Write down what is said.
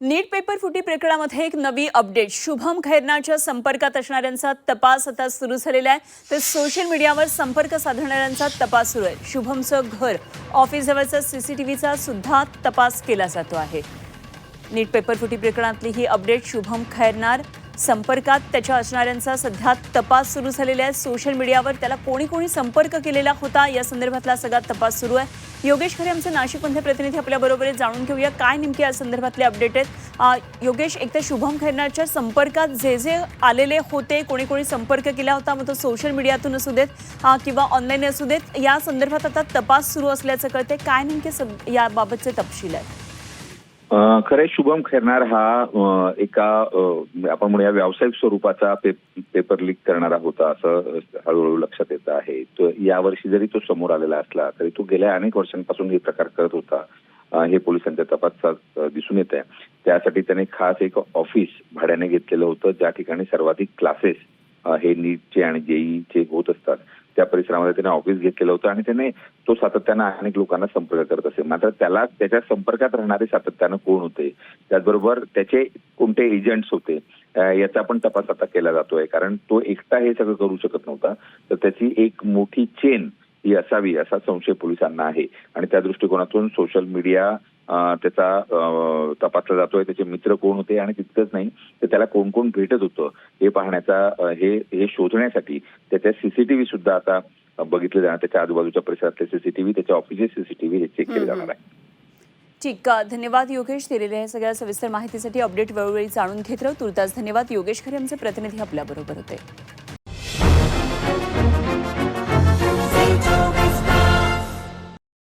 नीट paper फुटी प्रकरणामध्ये एक नवी अपडेट. शुभम खैरनारच्या संपर्कात असणाऱ्यांचा तपास आता सुरू झालेला आहे. तर सोशल मीडियावर संपर्क साधणाऱ्यांचा तपास सुरू आहे. शुभमचं घर, ऑफिस जवळचा सीसीटीव्हीचा सुद्धा तपास केला जातो आहे. नीट पेपर फुटी प्रकरणातली ही अपडेट. शुभम खैरनार संपर्कात त्याच्या असणाऱ्यांचा सध्या तपास सुरू झालेला आहे. सोशल मीडियावर त्याला कोणी कोणी संपर्क केलेला होता या संदर्भातला सगळा तपास सुरू आहे. योगेश खरे आमचे नाशिकमधले प्रतिनिधी आपल्याबरोबर जाणून घेऊया काय नेमके या संदर्भातले अपडेट आहेत. योगेश, एकतर शुभम खैरनारच्या संपर्कात जे जे आलेले होते, कोणी कोणी संपर्क केला होता, मग तो सोशल मीडियातून असू देत किंवा ऑनलाईन असू देत, या संदर्भात आता तपास सुरू असल्याचं कळते. काय नेमके याबाबतचे तपशील आहेत? खरे शुभम खैरनार हा एका आपण म्हणूया व्यावसायिक स्वरूपाचा पेपर लीक करणारा होता असं हळूहळू लक्षात येत आहे. तो यावर्षी जरी तो समोर आलेला असला तरी तो गेल्या अनेक वर्षांपासून हे प्रकार करत होता हे पोलिसांच्या तपासात दिसून येत आहे. त्यासाठी त्याने खास एक ऑफिस भाड्याने घेतलेलं होतं ज्या ठिकाणी सर्वाधिक क्लासेस हे नीटचे आणि जेईचे होत असतात. त्या परिसरामध्ये त्याने ऑफिस घेतलेलं होतं आणि त्याने तो सातत्यानं अनेक लोकांना संपर्क करत असे. मात्र त्याला त्याच्या संपर्कात राहणारे सातत्यानं कोण होते, त्याचबरोबर त्याचे कोणते एजंट्स होते याचा पण तपास आता केला जातोय. कारण तो एकटा हे सगळं करू शकत नव्हता, तर त्याची एक मोठी चेन ही असावी असा संशय पोलिसांना आहे. आणि त्या दृष्टिकोनातून सोशल मीडिया त्याचा तपासला जातोय. त्याचे मित्र कोण होते आणि तितकंच नाही तर त्याला कोण कोण भेटत होतं हे पाहण्याचा हे शोधण्यासाठी त्याच्या सीसीटीव्ही सुद्धा आता बघितले जाणार. त्याच्या आजूबाजूच्या परिसरातले सीसीटीव्ही, त्याच्या ऑफिसचे सीसीटीव्ही हे चेक केले जाणार आहे. ठीक, धन्यवाद योगेश. दिलेल्या या सगळ्या सविस्तर माहितीसाठी. अपडेट वेळोवेळी जाणून घेत राहू. तुर्तास धन्यवाद. योगेश खरे आमचे प्रतिनिधी आपल्याबरोबर होते.